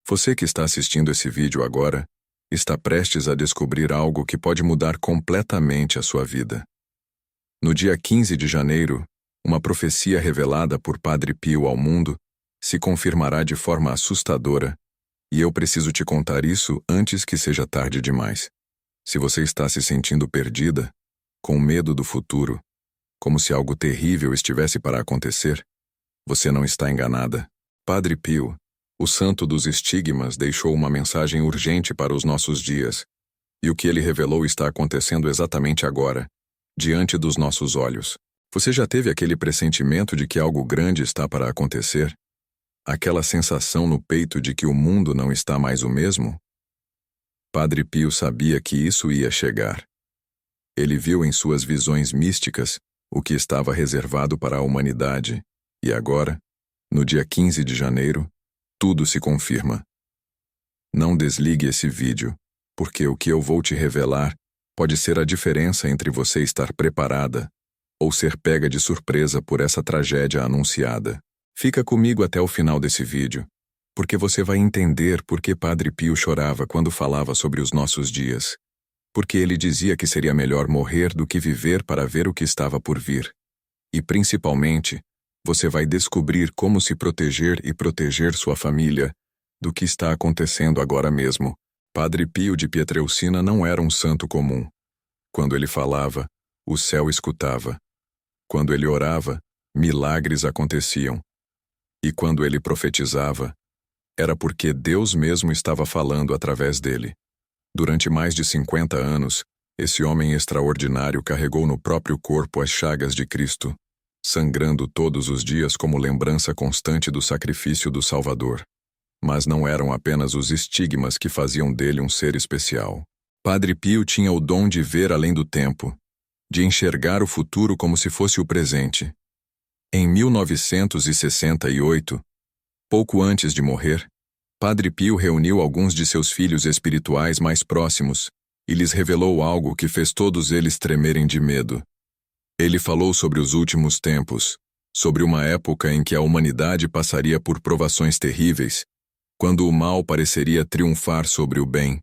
Você que está assistindo esse vídeo agora, está prestes a descobrir algo que pode mudar completamente a sua vida. No dia 15 de janeiro, uma profecia revelada por Padre Pio ao mundo se confirmará de forma assustadora, e eu preciso te contar isso antes que seja tarde demais. Se você está se sentindo perdida, com medo do futuro, como se algo terrível estivesse para acontecer, você não está enganada. Padre Pio, o santo dos estigmas, deixou uma mensagem urgente para os nossos dias, e o que ele revelou está acontecendo exatamente agora, diante dos nossos olhos. Você já teve aquele pressentimento de que algo grande está para acontecer? Aquela sensação no peito de que o mundo não está mais o mesmo? Padre Pio sabia que isso ia chegar. Ele viu em suas visões místicas o que estava reservado para a humanidade, e agora, no dia 15 de janeiro, tudo se confirma. Não desligue esse vídeo, porque o que eu vou te revelar pode ser a diferença entre você estar preparada ou ser pega de surpresa por essa tragédia anunciada. Fica comigo até o final desse vídeo, porque você vai entender por que Padre Pio chorava quando falava sobre os nossos dias. Porque ele dizia que seria melhor morrer do que viver para ver o que estava por vir. E, principalmente, você vai descobrir como se proteger e proteger sua família do que está acontecendo agora mesmo. Padre Pio de Pietrelcina não era um santo comum. Quando ele falava, o céu escutava. Quando ele orava, milagres aconteciam. E quando ele profetizava, era porque Deus mesmo estava falando através dele. Durante mais de 50 anos, esse homem extraordinário carregou no próprio corpo as chagas de Cristo, sangrando todos os dias como lembrança constante do sacrifício do Salvador. Mas não eram apenas os estigmas que faziam dele um ser especial. Padre Pio tinha o dom de ver além do tempo, de enxergar o futuro como se fosse o presente. Em 1968, pouco antes de morrer, Padre Pio reuniu alguns de seus filhos espirituais mais próximos e lhes revelou algo que fez todos eles tremerem de medo. Ele falou sobre os últimos tempos, sobre uma época em que a humanidade passaria por provações terríveis, quando o mal pareceria triunfar sobre o bem,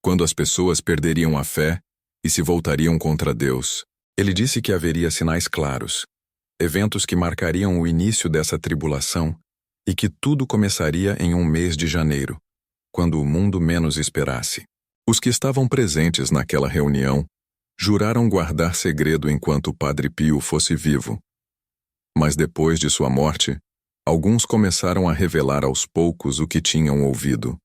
quando as pessoas perderiam a fé e se voltariam contra Deus. Ele disse que haveria sinais claros, eventos que marcariam o início dessa tribulação e que tudo começaria em um mês de janeiro, quando o mundo menos esperasse. Os que estavam presentes naquela reunião juraram guardar segredo enquanto o Padre Pio fosse vivo. Mas depois de sua morte, alguns começaram a revelar aos poucos o que tinham ouvido.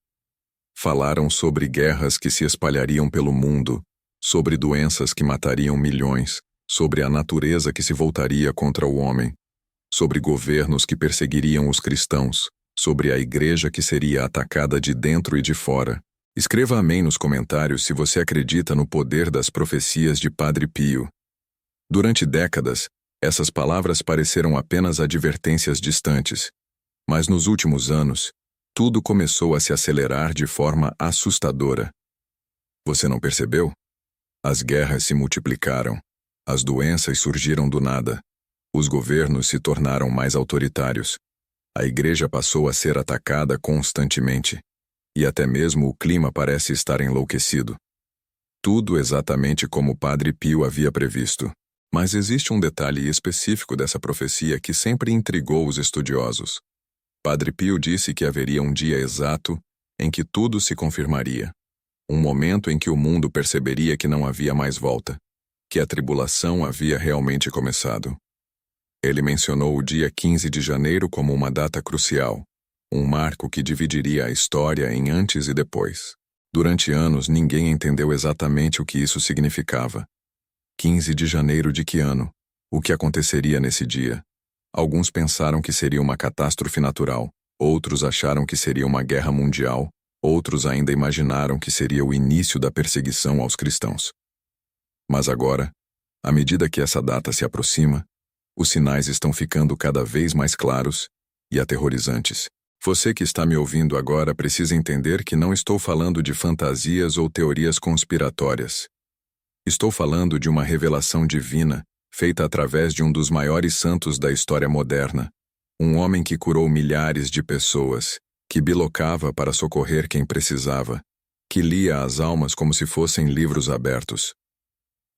Falaram sobre guerras que se espalhariam pelo mundo, sobre doenças que matariam milhões, sobre a natureza que se voltaria contra o homem, sobre governos que perseguiriam os cristãos, sobre a igreja que seria atacada de dentro e de fora. Escreva amém nos comentários se você acredita no poder das profecias de Padre Pio. Durante décadas, essas palavras pareceram apenas advertências distantes, mas nos últimos anos, tudo começou a se acelerar de forma assustadora. Você não percebeu? As guerras se multiplicaram, as doenças surgiram do nada, os governos se tornaram mais autoritários, a igreja passou a ser atacada constantemente, e até mesmo o clima parece estar enlouquecido. Tudo exatamente como Padre Pio havia previsto. Mas existe um detalhe específico dessa profecia que sempre intrigou os estudiosos. Padre Pio disse que haveria um dia exato em que tudo se confirmaria. Um momento em que o mundo perceberia que não havia mais volta, que a tribulação havia realmente começado. Ele mencionou o dia 15 de janeiro como uma data crucial, um marco que dividiria a história em antes e depois. Durante anos, ninguém entendeu exatamente o que isso significava. 15 de janeiro de que ano? O que aconteceria nesse dia? Alguns pensaram que seria uma catástrofe natural, outros acharam que seria uma guerra mundial, outros ainda imaginaram que seria o início da perseguição aos cristãos. Mas agora, à medida que essa data se aproxima, os sinais estão ficando cada vez mais claros e aterrorizantes. Você que está me ouvindo agora precisa entender que não estou falando de fantasias ou teorias conspiratórias. Estou falando de uma revelação divina feita através de um dos maiores santos da história moderna, um homem que curou milhares de pessoas, que bilocava para socorrer quem precisava, que lia as almas como se fossem livros abertos.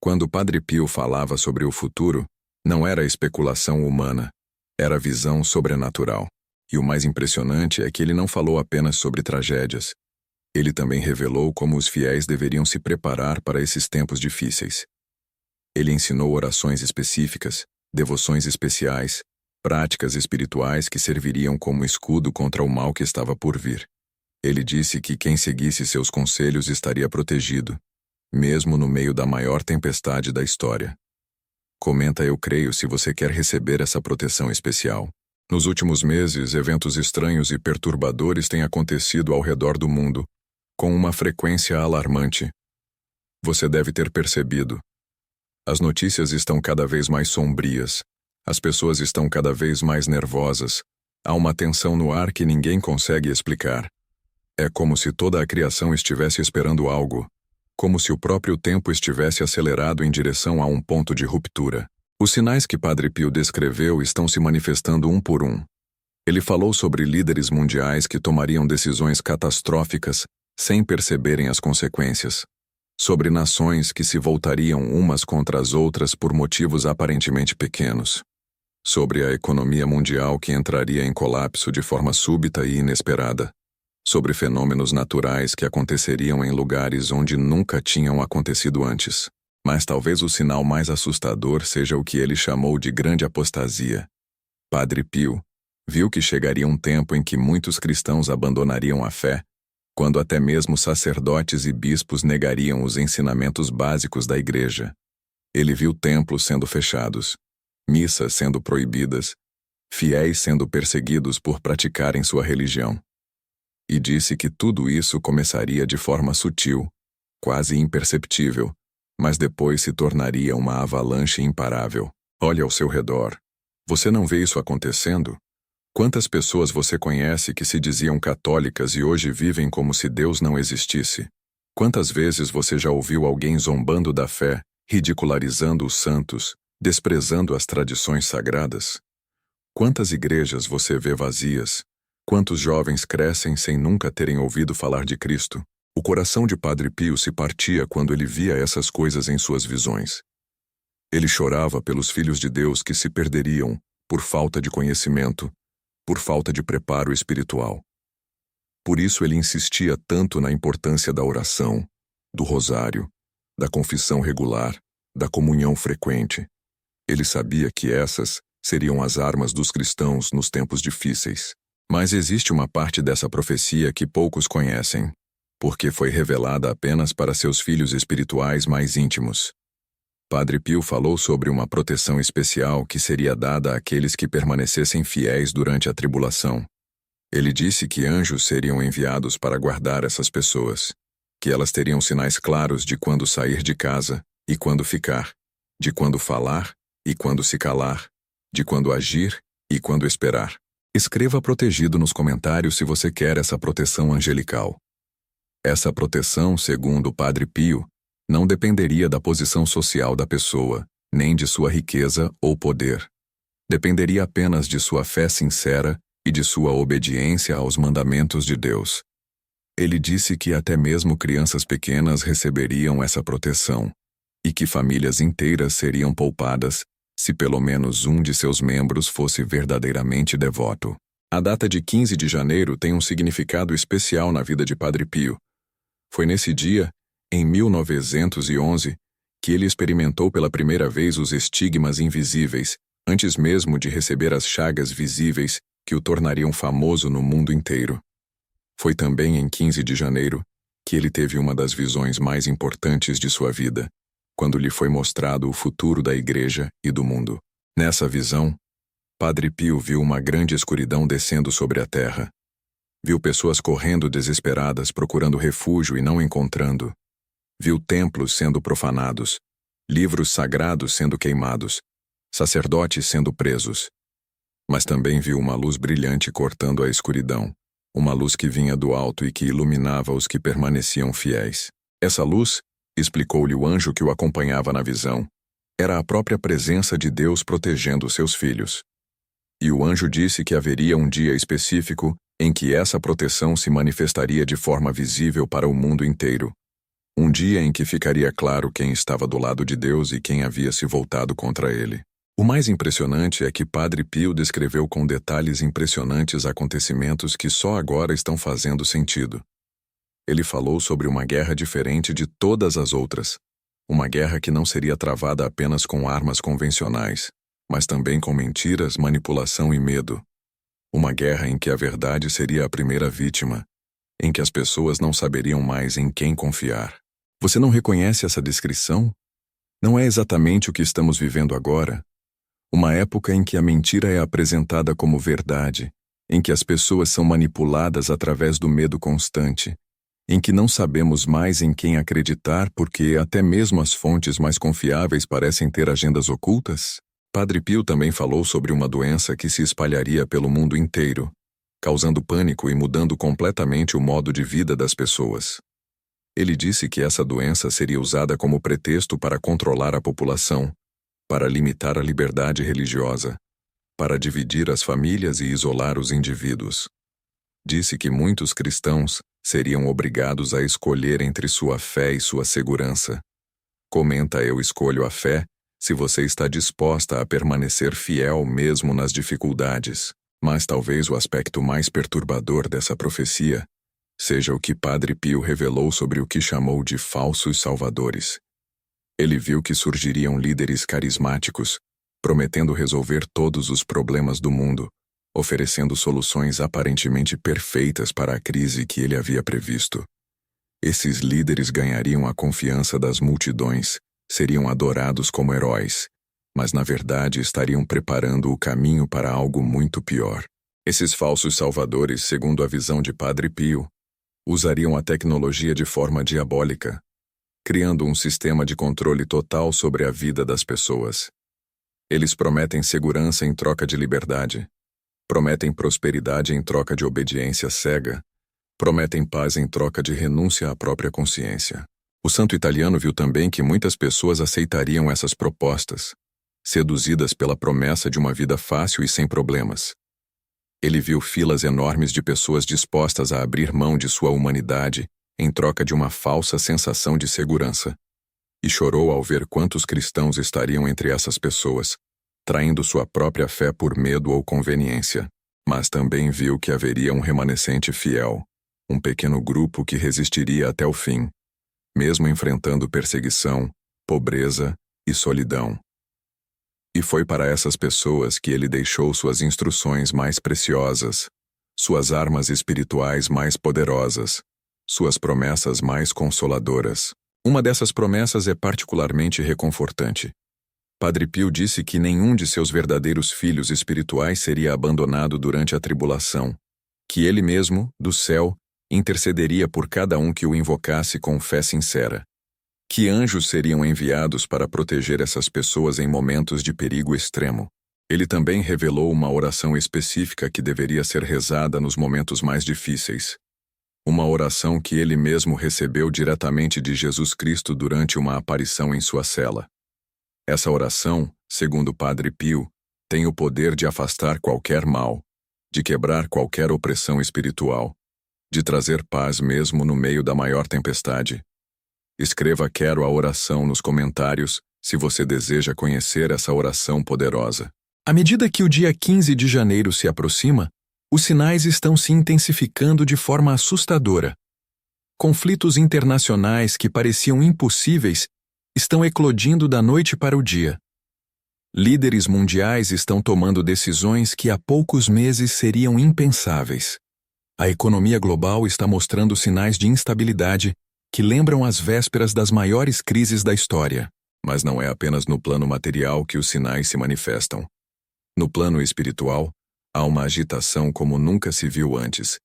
Quando Padre Pio falava sobre o futuro, não era especulação humana, era visão sobrenatural. E o mais impressionante é que ele não falou apenas sobre tragédias. Ele também revelou como os fiéis deveriam se preparar para esses tempos difíceis. Ele ensinou orações específicas, devoções especiais, práticas espirituais que serviriam como escudo contra o mal que estava por vir. Ele disse que quem seguisse seus conselhos estaria protegido, mesmo no meio da maior tempestade da história. Comenta "Eu creio" se você quer receber essa proteção especial. Nos últimos meses, eventos estranhos e perturbadores têm acontecido ao redor do mundo, com uma frequência alarmante. Você deve ter percebido. As notícias estão cada vez mais sombrias. As pessoas estão cada vez mais nervosas. Há uma tensão no ar que ninguém consegue explicar. É como se toda a criação estivesse esperando algo. Como se o próprio tempo estivesse acelerado em direção a um ponto de ruptura. Os sinais que Padre Pio descreveu estão se manifestando um por um. Ele falou sobre líderes mundiais que tomariam decisões catastróficas sem perceberem as consequências. Sobre nações que se voltariam umas contra as outras por motivos aparentemente pequenos. Sobre a economia mundial que entraria em colapso de forma súbita e inesperada. Sobre fenômenos naturais que aconteceriam em lugares onde nunca tinham acontecido antes. Mas talvez o sinal mais assustador seja o que ele chamou de grande apostasia. Padre Pio viu que chegaria um tempo em que muitos cristãos abandonariam a fé, quando até mesmo sacerdotes e bispos negariam os ensinamentos básicos da Igreja. Ele viu templos sendo fechados, missas sendo proibidas, fiéis sendo perseguidos por praticarem sua religião. E disse que tudo isso começaria de forma sutil, quase imperceptível, mas depois se tornaria uma avalanche imparável. Olhe ao seu redor. Você não vê isso acontecendo? Quantas pessoas você conhece que se diziam católicas e hoje vivem como se Deus não existisse? Quantas vezes você já ouviu alguém zombando da fé, ridicularizando os santos, desprezando as tradições sagradas? Quantas igrejas você vê vazias? Quantos jovens crescem sem nunca terem ouvido falar de Cristo? O coração de Padre Pio se partia quando ele via essas coisas em suas visões. Ele chorava pelos filhos de Deus que se perderiam por falta de conhecimento, por falta de preparo espiritual. Por isso ele insistia tanto na importância da oração, do rosário, da confissão regular, da comunhão frequente. Ele sabia que essas seriam as armas dos cristãos nos tempos difíceis. Mas existe uma parte dessa profecia que poucos conhecem, porque foi revelada apenas para seus filhos espirituais mais íntimos. Padre Pio falou sobre uma proteção especial que seria dada àqueles que permanecessem fiéis durante a tribulação. Ele disse que anjos seriam enviados para guardar essas pessoas, que elas teriam sinais claros de quando sair de casa e quando ficar, de quando falar e quando se calar, de quando agir e quando esperar. Escreva protegido nos comentários se você quer essa proteção angelical. Essa proteção, segundo o Padre Pio, não dependeria da posição social da pessoa, nem de sua riqueza ou poder. Dependeria apenas de sua fé sincera e de sua obediência aos mandamentos de Deus. Ele disse que até mesmo crianças pequenas receberiam essa proteção, e que famílias inteiras seriam poupadas se pelo menos um de seus membros fosse verdadeiramente devoto. A data de 15 de janeiro tem um significado especial na vida de Padre Pio. Foi nesse dia, em 1911, que ele experimentou pela primeira vez os estigmas invisíveis, antes mesmo de receber as chagas visíveis que o tornariam famoso no mundo inteiro. Foi também em 15 de janeiro que ele teve uma das visões mais importantes de sua vida, quando lhe foi mostrado o futuro da Igreja e do mundo. Nessa visão, Padre Pio viu uma grande escuridão descendo sobre a terra. Viu pessoas correndo desesperadas procurando refúgio e não encontrando. Viu templos sendo profanados, livros sagrados sendo queimados, sacerdotes sendo presos. Mas também viu uma luz brilhante cortando a escuridão, uma luz que vinha do alto e que iluminava os que permaneciam fiéis. Essa luz, explicou-lhe o anjo que o acompanhava na visão, era a própria presença de Deus protegendo seus filhos. E o anjo disse que haveria um dia específico em que essa proteção se manifestaria de forma visível para o mundo inteiro. Um dia em que ficaria claro quem estava do lado de Deus e quem havia se voltado contra ele. O mais impressionante é que Padre Pio descreveu com detalhes impressionantes acontecimentos que só agora estão fazendo sentido. Ele falou sobre uma guerra diferente de todas as outras. Uma guerra que não seria travada apenas com armas convencionais, mas também com mentiras, manipulação e medo. Uma guerra em que a verdade seria a primeira vítima, em que as pessoas não saberiam mais em quem confiar. Você não reconhece essa descrição? Não é exatamente o que estamos vivendo agora? Uma época em que a mentira é apresentada como verdade, em que as pessoas são manipuladas através do medo constante, em que não sabemos mais em quem acreditar porque até mesmo as fontes mais confiáveis parecem ter agendas ocultas? Padre Pio também falou sobre uma doença que se espalharia pelo mundo inteiro, causando pânico e mudando completamente o modo de vida das pessoas. Ele disse que essa doença seria usada como pretexto para controlar a população, para limitar a liberdade religiosa, para dividir as famílias e isolar os indivíduos. Disse que muitos cristãos seriam obrigados a escolher entre sua fé e sua segurança. Comenta: eu escolho a fé se você está disposta a permanecer fiel mesmo nas dificuldades. Mas talvez o aspecto mais perturbador dessa profecia seja o que Padre Pio revelou sobre o que chamou de falsos salvadores. Ele viu que surgiriam líderes carismáticos, prometendo resolver todos os problemas do mundo, oferecendo soluções aparentemente perfeitas para a crise que ele havia previsto. Esses líderes ganhariam a confiança das multidões, seriam adorados como heróis, mas na verdade estariam preparando o caminho para algo muito pior. Esses falsos salvadores, segundo a visão de Padre Pio, usariam a tecnologia de forma diabólica, criando um sistema de controle total sobre a vida das pessoas. Eles prometem segurança em troca de liberdade, prometem prosperidade em troca de obediência cega, prometem paz em troca de renúncia à própria consciência. O santo italiano viu também que muitas pessoas aceitariam essas propostas, seduzidas pela promessa de uma vida fácil e sem problemas. Ele viu filas enormes de pessoas dispostas a abrir mão de sua humanidade em troca de uma falsa sensação de segurança. E chorou ao ver quantos cristãos estariam entre essas pessoas, traindo sua própria fé por medo ou conveniência. Mas também viu que haveria um remanescente fiel, um pequeno grupo que resistiria até o fim, mesmo enfrentando perseguição, pobreza e solidão. E foi para essas pessoas que ele deixou suas instruções mais preciosas, suas armas espirituais mais poderosas, suas promessas mais consoladoras. Uma dessas promessas é particularmente reconfortante. Padre Pio disse que nenhum de seus verdadeiros filhos espirituais seria abandonado durante a tribulação, que ele mesmo, do céu, intercederia por cada um que o invocasse com fé sincera, que anjos seriam enviados para proteger essas pessoas em momentos de perigo extremo. Ele também revelou uma oração específica que deveria ser rezada nos momentos mais difíceis. Uma oração que ele mesmo recebeu diretamente de Jesus Cristo durante uma aparição em sua cela. Essa oração, segundo Padre Pio, tem o poder de afastar qualquer mal, de quebrar qualquer opressão espiritual, de trazer paz mesmo no meio da maior tempestade. Escreva "Quero a oração" nos comentários se você deseja conhecer essa oração poderosa. À medida que o dia 15 de janeiro se aproxima, os sinais estão se intensificando de forma assustadora. Conflitos internacionais que pareciam impossíveis estão eclodindo da noite para o dia. Líderes mundiais estão tomando decisões que há poucos meses seriam impensáveis. A economia global está mostrando sinais de instabilidade que lembram as vésperas das maiores crises da história. Mas não é apenas no plano material que os sinais se manifestam. No plano espiritual, há uma agitação como nunca se viu antes.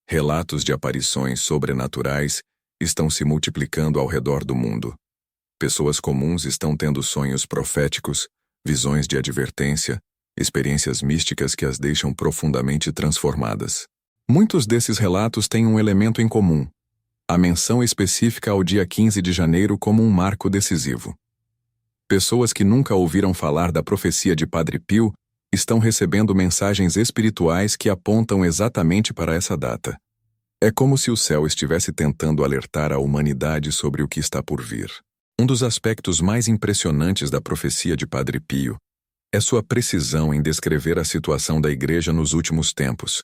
Relatos de aparições sobrenaturais estão se multiplicando ao redor do mundo. Pessoas comuns estão tendo sonhos proféticos, visões de advertência, experiências místicas que as deixam profundamente transformadas. Muitos desses relatos têm um elemento em comum: a menção específica ao dia 15 de janeiro como um marco decisivo. Pessoas que nunca ouviram falar da profecia de Padre Pio estão recebendo mensagens espirituais que apontam exatamente para essa data. É como se o céu estivesse tentando alertar a humanidade sobre o que está por vir. Um dos aspectos mais impressionantes da profecia de Padre Pio é sua precisão em descrever a situação da Igreja nos últimos tempos.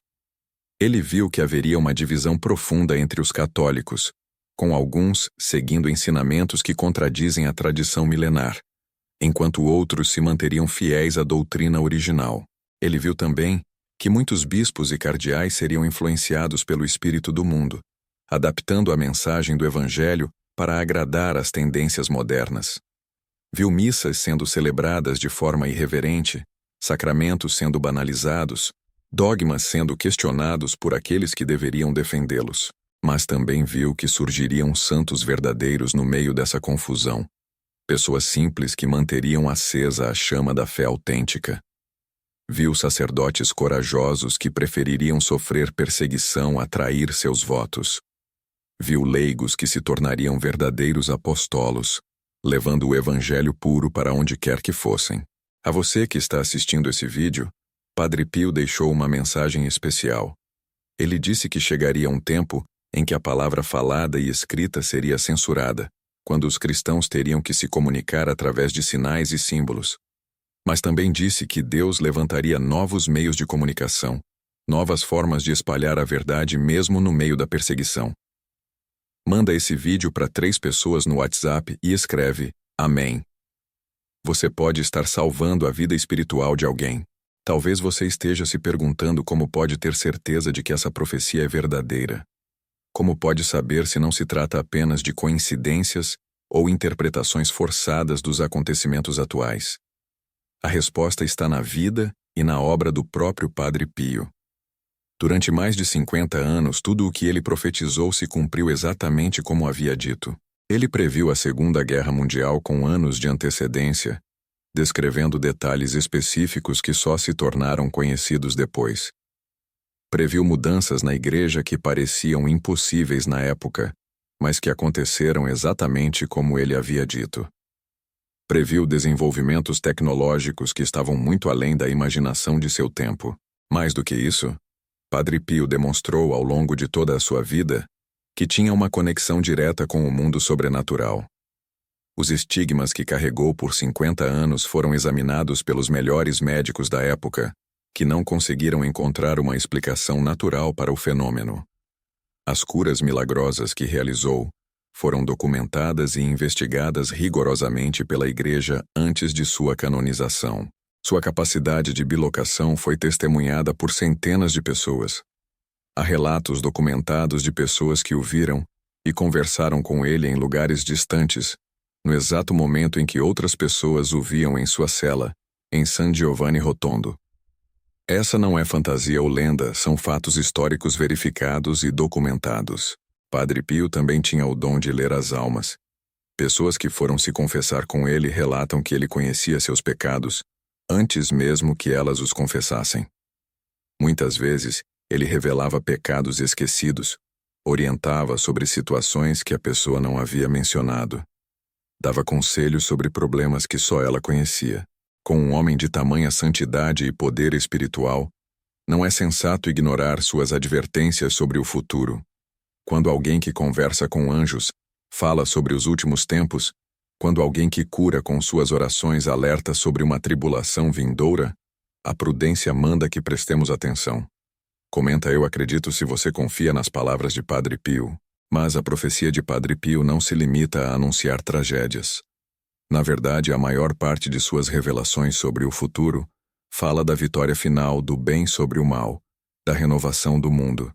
Ele viu que haveria uma divisão profunda entre os católicos, com alguns seguindo ensinamentos que contradizem a tradição milenar, enquanto outros se manteriam fiéis à doutrina original. Ele viu também que muitos bispos e cardeais seriam influenciados pelo espírito do mundo, adaptando a mensagem do Evangelho para agradar às tendências modernas. Viu missas sendo celebradas de forma irreverente, sacramentos sendo banalizados, dogmas sendo questionados por aqueles que deveriam defendê-los. Mas também viu que surgiriam santos verdadeiros no meio dessa confusão, pessoas simples que manteriam acesa a chama da fé autêntica. Viu sacerdotes corajosos que prefeririam sofrer perseguição a trair seus votos. Viu leigos que se tornariam verdadeiros apostolos, levando o evangelho puro para onde quer que fossem. A você que está assistindo esse vídeo, Padre Pio deixou uma mensagem especial. Ele disse que chegaria um tempo em que a palavra falada e escrita seria censurada, quando os cristãos teriam que se comunicar através de sinais e símbolos. Mas também disse que Deus levantaria novos meios de comunicação, novas formas de espalhar a verdade mesmo no meio da perseguição. Manda esse vídeo para 3 pessoas no WhatsApp e escreve Amém. Você pode estar salvando a vida espiritual de alguém. Talvez você esteja se perguntando como pode ter certeza de que essa profecia é verdadeira. Como pode saber se não se trata apenas de coincidências ou interpretações forçadas dos acontecimentos atuais? A resposta está na vida e na obra do próprio Padre Pio. Durante mais de 50 anos, tudo o que ele profetizou se cumpriu exatamente como havia dito. Ele previu a Segunda Guerra Mundial com anos de antecedência, descrevendo detalhes específicos que só se tornaram conhecidos depois. Previu mudanças na Igreja que pareciam impossíveis na época, mas que aconteceram exatamente como ele havia dito. Previu desenvolvimentos tecnológicos que estavam muito além da imaginação de seu tempo. Mais do que isso, Padre Pio demonstrou ao longo de toda a sua vida que tinha uma conexão direta com o mundo sobrenatural. Os estigmas que carregou por 50 anos foram examinados pelos melhores médicos da época, que não conseguiram encontrar uma explicação natural para o fenômeno. As curas milagrosas que realizou foram documentadas e investigadas rigorosamente pela Igreja antes de sua canonização. Sua capacidade de bilocação foi testemunhada por centenas de pessoas. Há relatos documentados de pessoas que o viram e conversaram com ele em lugares distantes, no exato momento em que outras pessoas o viam em sua cela, em San Giovanni Rotondo. Essa não é fantasia ou lenda, são fatos históricos verificados e documentados. Padre Pio também tinha o dom de ler as almas. Pessoas que foram se confessar com ele relatam que ele conhecia seus pecados antes mesmo que elas os confessassem. Muitas vezes, ele revelava pecados esquecidos, orientava sobre situações que a pessoa não havia mencionado. Dava conselhos sobre problemas que só ela conhecia. Com um homem de tamanha santidade e poder espiritual, não é sensato ignorar suas advertências sobre o futuro. Quando alguém que conversa com anjos fala sobre os últimos tempos, quando alguém que cura com suas orações alerta sobre uma tribulação vindoura, a prudência manda que prestemos atenção. Comenta: eu acredito se você confia nas palavras de Padre Pio. Mas a profecia de Padre Pio não se limita a anunciar tragédias. Na verdade, a maior parte de suas revelações sobre o futuro fala da vitória final do bem sobre o mal, da renovação do mundo,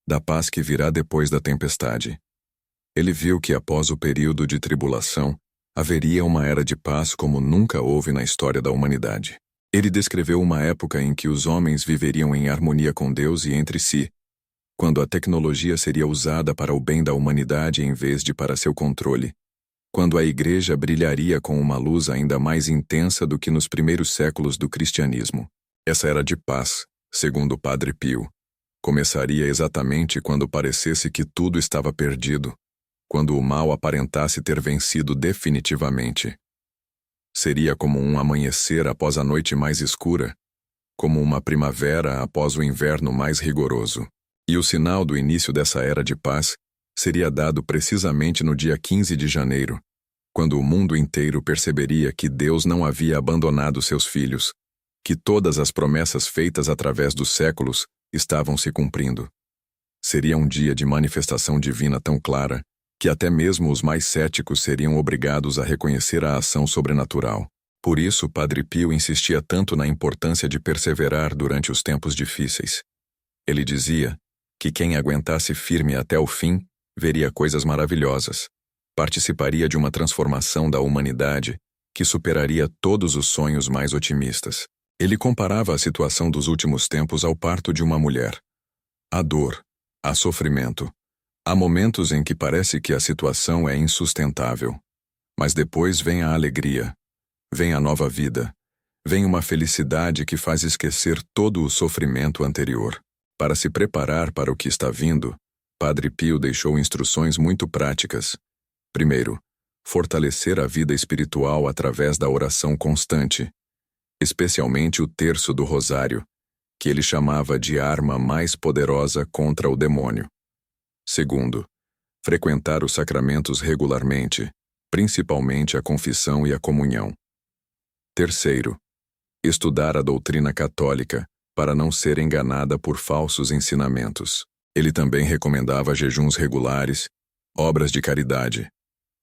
da paz que virá depois da tempestade. Ele viu que após o período de tribulação, haveria uma era de paz como nunca houve na história da humanidade. Ele descreveu uma época em que os homens viveriam em harmonia com Deus e entre si, quando a tecnologia seria usada para o bem da humanidade em vez de para seu controle, quando a Igreja brilharia com uma luz ainda mais intensa do que nos primeiros séculos do cristianismo. Essa era de paz, segundo Padre Pio, começaria exatamente quando parecesse que tudo estava perdido, quando o mal aparentasse ter vencido definitivamente. Seria como um amanhecer após a noite mais escura, como uma primavera após o inverno mais rigoroso. E o sinal do início dessa era de paz seria dado precisamente no dia 15 de janeiro, quando o mundo inteiro perceberia que Deus não havia abandonado seus filhos, que todas as promessas feitas através dos séculos estavam se cumprindo. Seria um dia de manifestação divina tão clara que até mesmo os mais céticos seriam obrigados a reconhecer a ação sobrenatural. Por isso, Padre Pio insistia tanto na importância de perseverar durante os tempos difíceis. Ele dizia que quem aguentasse firme até o fim veria coisas maravilhosas, participaria de uma transformação da humanidade que superaria todos os sonhos mais otimistas. Ele comparava a situação dos últimos tempos ao parto de uma mulher. Há dor, há sofrimento. Há momentos em que parece que a situação é insustentável. Mas depois vem a alegria, vem a nova vida, vem uma felicidade que faz esquecer todo o sofrimento anterior. Para se preparar para o que está vindo, Padre Pio deixou instruções muito práticas. Primeiro, fortalecer a vida espiritual através da oração constante, especialmente o terço do rosário, que ele chamava de arma mais poderosa contra o demônio. Segundo, frequentar os sacramentos regularmente, principalmente a confissão e a comunhão. Terceiro, estudar a doutrina católica para não ser enganada por falsos ensinamentos. Ele também recomendava jejuns regulares, obras de caridade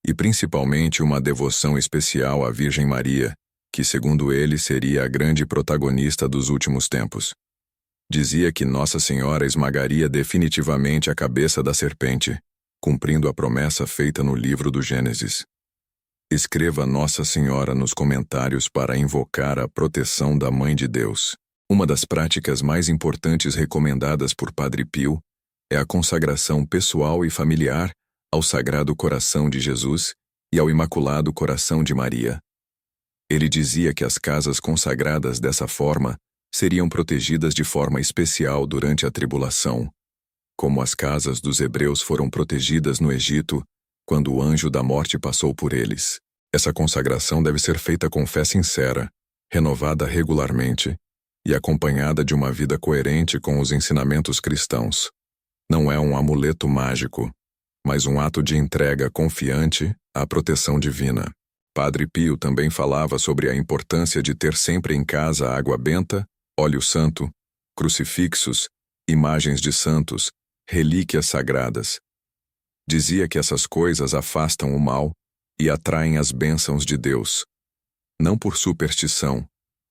e principalmente uma devoção especial à Virgem Maria, que segundo ele seria a grande protagonista dos últimos tempos. Dizia que Nossa Senhora esmagaria definitivamente a cabeça da serpente, cumprindo a promessa feita no livro do Gênesis. Escreva Nossa Senhora nos comentários para invocar a proteção da Mãe de Deus. Uma das práticas mais importantes recomendadas por Padre Pio é a consagração pessoal e familiar ao Sagrado Coração de Jesus e ao Imaculado Coração de Maria. Ele dizia que as casas consagradas dessa forma seriam protegidas de forma especial durante a tribulação, como as casas dos hebreus foram protegidas no Egito quando o anjo da morte passou por eles. Essa consagração deve ser feita com fé sincera, renovada regularmente e acompanhada de uma vida coerente com os ensinamentos cristãos. Não é um amuleto mágico, mas um ato de entrega confiante à proteção divina. Padre Pio também falava sobre a importância de ter sempre em casa água benta, óleo santo, crucifixos, imagens de santos, relíquias sagradas. Dizia que essas coisas afastam o mal e atraem as bênçãos de Deus, não por superstição,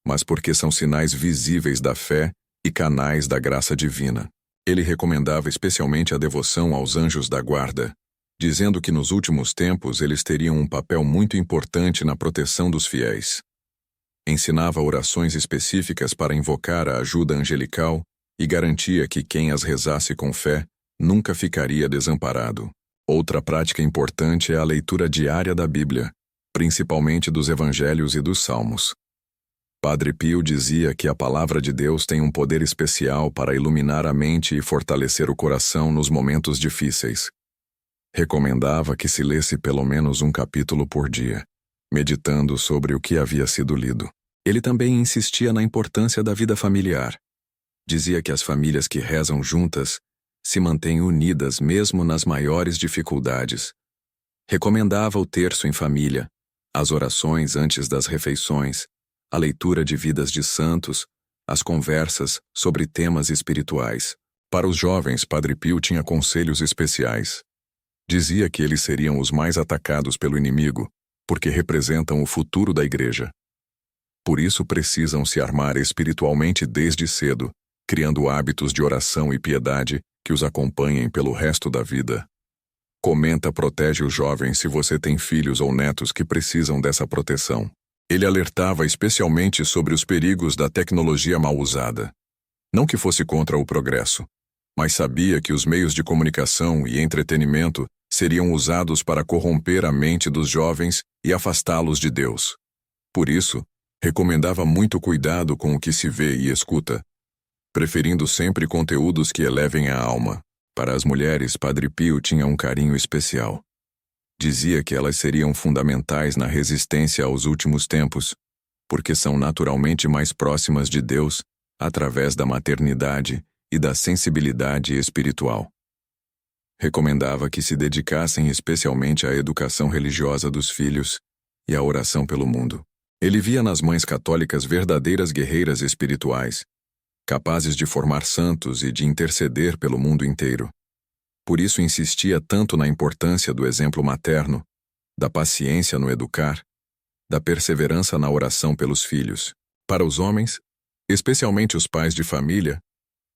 mas porque são sinais visíveis da fé e canais da graça divina. Ele recomendava especialmente a devoção aos anjos da guarda, dizendo que nos últimos tempos eles teriam um papel muito importante na proteção dos fiéis. Ensinava orações específicas para invocar a ajuda angelical e garantia que quem as rezasse com fé nunca ficaria desamparado. Outra prática importante é a leitura diária da Bíblia, principalmente dos Evangelhos e dos Salmos. Padre Pio dizia que a palavra de Deus tem um poder especial para iluminar a mente e fortalecer o coração nos momentos difíceis. Recomendava que se lesse pelo menos um capítulo por dia, meditando sobre o que havia sido lido. Ele também insistia na importância da vida familiar. Dizia que as famílias que rezam juntas se mantêm unidas mesmo nas maiores dificuldades. Recomendava o terço em família, as orações antes das refeições, a leitura de vidas de santos, as conversas sobre temas espirituais. Para os jovens, Padre Pio tinha conselhos especiais. Dizia que eles seriam os mais atacados pelo inimigo, porque representam o futuro da igreja. Por isso precisam se armar espiritualmente desde cedo, criando hábitos de oração e piedade que os acompanhem pelo resto da vida. Comenta protege os jovens se você tem filhos ou netos que precisam dessa proteção. Ele alertava especialmente sobre os perigos da tecnologia mal usada. Não que fosse contra o progresso, mas sabia que os meios de comunicação e entretenimento seriam usados para corromper a mente dos jovens e afastá-los de Deus. Por isso, recomendava muito cuidado com o que se vê e escuta, preferindo sempre conteúdos que elevem a alma. Para as mulheres, Padre Pio tinha um carinho especial. Dizia que elas seriam fundamentais na resistência aos últimos tempos, porque são naturalmente mais próximas de Deus através da maternidade e da sensibilidade espiritual. Recomendava que se dedicassem especialmente à educação religiosa dos filhos e à oração pelo mundo. Ele via nas mães católicas verdadeiras guerreiras espirituais, capazes de formar santos e de interceder pelo mundo inteiro. Por isso insistia tanto na importância do exemplo materno, da paciência no educar, da perseverança na oração pelos filhos. Para os homens, especialmente os pais de família,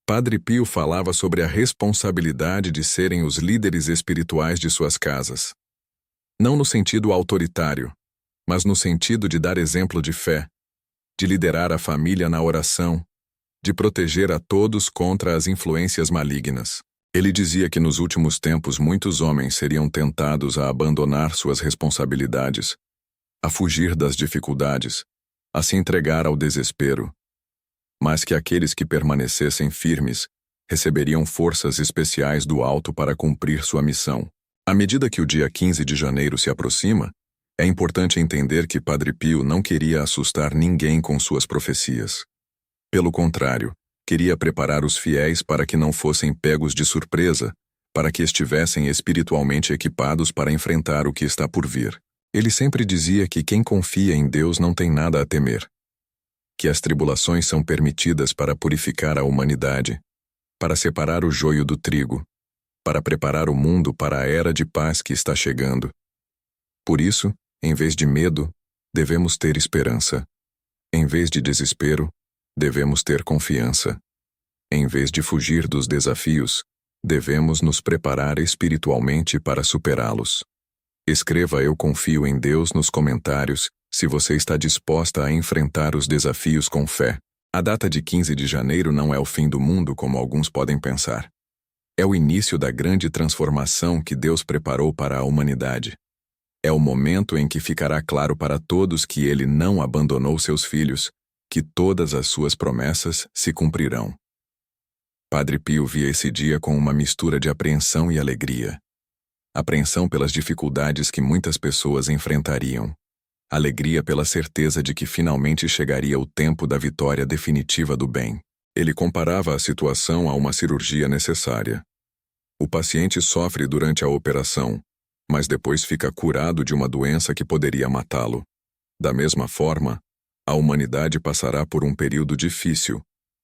Padre Pio falava sobre a responsabilidade de serem os líderes espirituais de suas casas. Não no sentido autoritário, mas no sentido de dar exemplo de fé, de liderar a família na oração, de proteger a todos contra as influências malignas. Ele dizia que nos últimos tempos muitos homens seriam tentados a abandonar suas responsabilidades, a fugir das dificuldades, a se entregar ao desespero, mas que aqueles que permanecessem firmes receberiam forças especiais do alto para cumprir sua missão. À medida que o dia 15 de janeiro se aproxima, é importante entender que Padre Pio não queria assustar ninguém com suas profecias. Pelo contrário, queria preparar os fiéis para que não fossem pegos de surpresa, para que estivessem espiritualmente equipados para enfrentar o que está por vir. Ele sempre dizia que quem confia em Deus não tem nada a temer, que as tribulações são permitidas para purificar a humanidade, para separar o joio do trigo, para preparar o mundo para a era de paz que está chegando. Por isso, em vez de medo, devemos ter esperança. Em vez de desespero, devemos ter confiança. Em vez de fugir dos desafios, devemos nos preparar espiritualmente para superá-los. Escreva "Eu confio em Deus" nos comentários se você está disposta a enfrentar os desafios com fé. A data de 15 de janeiro não é o fim do mundo como alguns podem pensar. É o início da grande transformação que Deus preparou para a humanidade. É o momento em que ficará claro para todos que Ele não abandonou seus filhos, que todas as suas promessas se cumprirão. Padre Pio via esse dia com uma mistura de apreensão e alegria. Apreensão pelas dificuldades que muitas pessoas enfrentariam. Alegria pela certeza de que finalmente chegaria o tempo da vitória definitiva do bem. Ele comparava a situação a uma cirurgia necessária. O paciente sofre durante a operação, mas depois fica curado de uma doença que poderia matá-lo. Da mesma forma, a humanidade passará por um período difícil,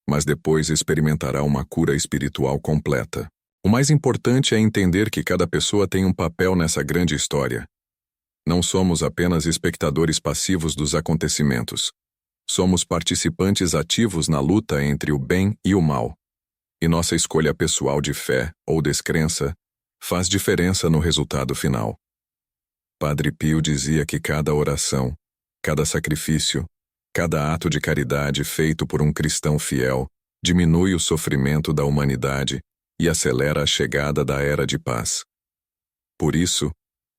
mas depois experimentará uma cura espiritual completa. O mais importante é entender que cada pessoa tem um papel nessa grande história. Não somos apenas espectadores passivos dos acontecimentos. Somos participantes ativos na luta entre o bem e o mal. E nossa escolha pessoal de fé ou descrença faz diferença no resultado final. Padre Pio dizia que cada oração, cada sacrifício, cada ato de caridade feito por um cristão fiel diminui o sofrimento da humanidade e acelera a chegada da era de paz. Por isso,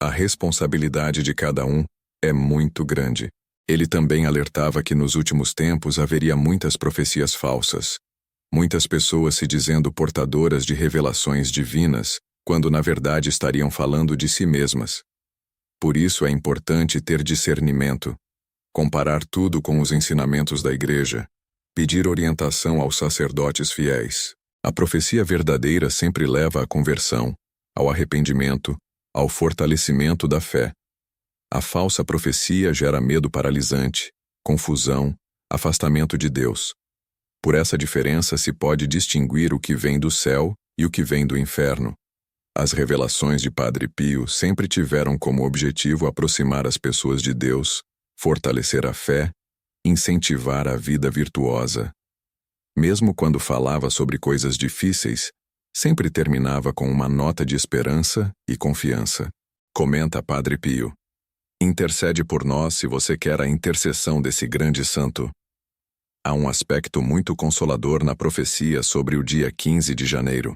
a responsabilidade de cada um é muito grande. Ele também alertava que nos últimos tempos haveria muitas profecias falsas, muitas pessoas se dizendo portadoras de revelações divinas, quando na verdade estariam falando de si mesmas. Por isso é importante ter discernimento, comparar tudo com os ensinamentos da Igreja, pedir orientação aos sacerdotes fiéis. A profecia verdadeira sempre leva à conversão, ao arrependimento, ao fortalecimento da fé. A falsa profecia gera medo paralisante, confusão, afastamento de Deus. Por essa diferença se pode distinguir o que vem do céu e o que vem do inferno. As revelações de Padre Pio sempre tiveram como objetivo aproximar as pessoas de Deus, fortalecer a fé, incentivar a vida virtuosa. Mesmo quando falava sobre coisas difíceis, sempre terminava com uma nota de esperança e confiança. Comenta Padre Pio: intercede por nós se você quer a intercessão desse grande santo. Há um aspecto muito consolador na profecia sobre o dia 15 de janeiro.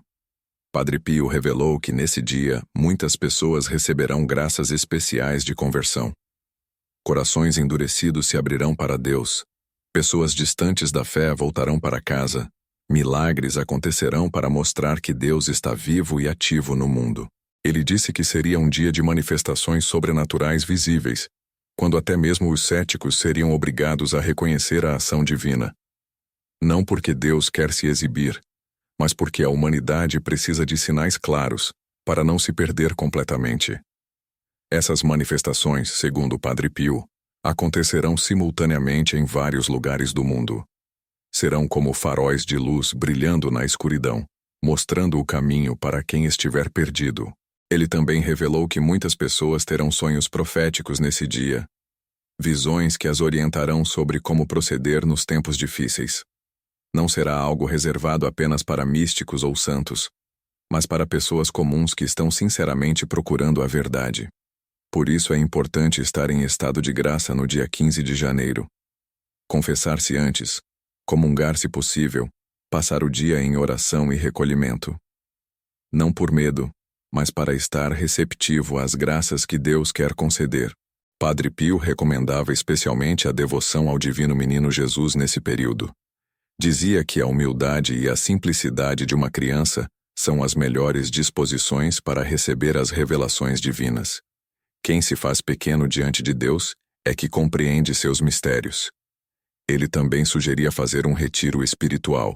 Padre Pio revelou que nesse dia muitas pessoas receberão graças especiais de conversão. Corações endurecidos se abrirão para Deus. Pessoas distantes da fé voltarão para casa. Milagres acontecerão para mostrar que Deus está vivo e ativo no mundo. Ele disse que seria um dia de manifestações sobrenaturais visíveis, quando até mesmo os céticos seriam obrigados a reconhecer a ação divina. Não porque Deus quer se exibir, mas porque a humanidade precisa de sinais claros para não se perder completamente. Essas manifestações, segundo o Padre Pio, acontecerão simultaneamente em vários lugares do mundo. Serão como faróis de luz brilhando na escuridão, mostrando o caminho para quem estiver perdido. Ele também revelou que muitas pessoas terão sonhos proféticos nesse dia, visões que as orientarão sobre como proceder nos tempos difíceis. Não será algo reservado apenas para místicos ou santos, mas para pessoas comuns que estão sinceramente procurando a verdade. Por isso é importante estar em estado de graça no dia 15 de janeiro. Confessar-se antes, comungar se possível, passar o dia em oração e recolhimento. Não por medo, mas para estar receptivo às graças que Deus quer conceder. Padre Pio recomendava especialmente a devoção ao Divino Menino Jesus nesse período. Dizia que a humildade e a simplicidade de uma criança são as melhores disposições para receber as revelações divinas. Quem se faz pequeno diante de Deus é que compreende seus mistérios. Ele também sugeria fazer um retiro espiritual,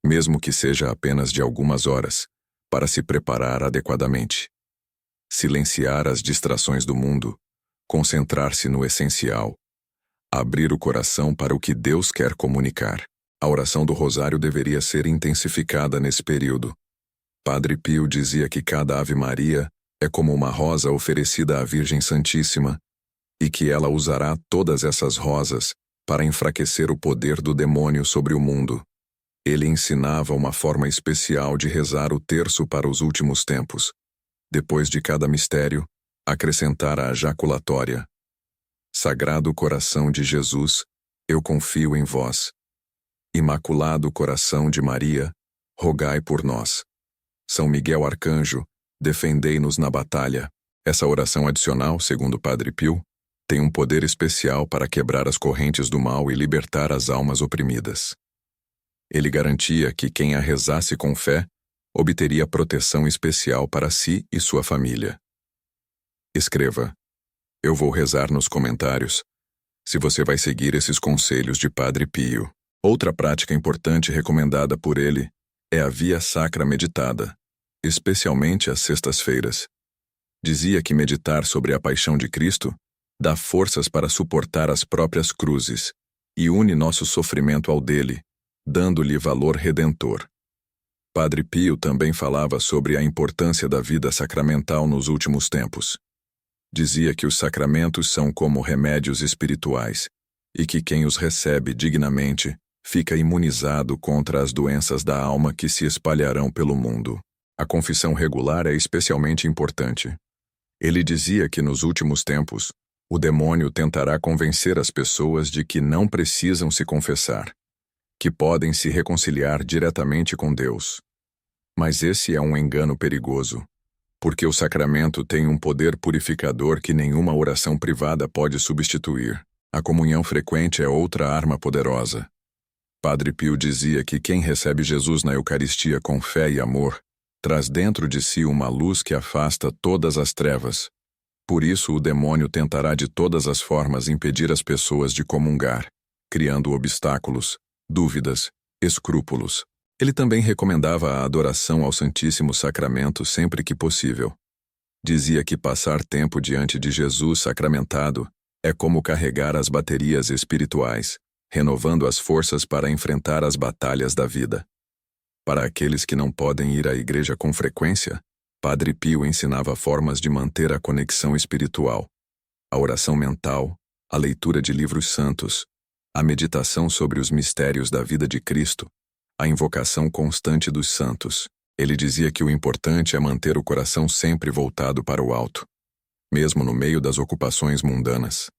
mesmo que seja apenas de algumas horas, para se preparar adequadamente. Silenciar as distrações do mundo, concentrar-se no essencial, abrir o coração para o que Deus quer comunicar. A oração do Rosário deveria ser intensificada nesse período. Padre Pio dizia que cada Ave Maria é como uma rosa oferecida à Virgem Santíssima e que ela usará todas essas rosas para enfraquecer o poder do demônio sobre o mundo. Ele ensinava uma forma especial de rezar o terço para os últimos tempos. Depois de cada mistério, acrescentar a jaculatória: Sagrado Coração de Jesus, eu confio em vós. Imaculado Coração de Maria, rogai por nós. São Miguel Arcanjo, defendei-nos na batalha. Essa oração adicional, segundo Padre Pio, tem um poder especial para quebrar as correntes do mal e libertar as almas oprimidas. Ele garantia que quem a rezasse com fé obteria proteção especial para si e sua família. Escreva: eu vou rezar nos comentários, se você vai seguir esses conselhos de Padre Pio. Outra prática importante recomendada por ele é a Via Sacra meditada, especialmente às sextas-feiras. Dizia que meditar sobre a paixão de Cristo dá forças para suportar as próprias cruzes e une nosso sofrimento ao dele, dando-lhe valor redentor. Padre Pio também falava sobre a importância da vida sacramental nos últimos tempos. Dizia que os sacramentos são como remédios espirituais e que quem os recebe dignamente fica imunizado contra as doenças da alma que se espalharão pelo mundo. A confissão regular é especialmente importante. Ele dizia que nos últimos tempos, o demônio tentará convencer as pessoas de que não precisam se confessar, que podem se reconciliar diretamente com Deus. Mas esse é um engano perigoso, porque o sacramento tem um poder purificador que nenhuma oração privada pode substituir. A comunhão frequente é outra arma poderosa. Padre Pio dizia que quem recebe Jesus na Eucaristia com fé e amor traz dentro de si uma luz que afasta todas as trevas. Por isso o demônio tentará de todas as formas impedir as pessoas de comungar, criando obstáculos, dúvidas, escrúpulos. Ele também recomendava a adoração ao Santíssimo Sacramento sempre que possível. Dizia que passar tempo diante de Jesus sacramentado é como carregar as baterias espirituais, renovando as forças para enfrentar as batalhas da vida. Para aqueles que não podem ir à igreja com frequência, Padre Pio ensinava formas de manter a conexão espiritual: a oração mental, a leitura de livros santos, a meditação sobre os mistérios da vida de Cristo, a invocação constante dos santos. Ele dizia que o importante é manter o coração sempre voltado para o alto, mesmo no meio das ocupações mundanas.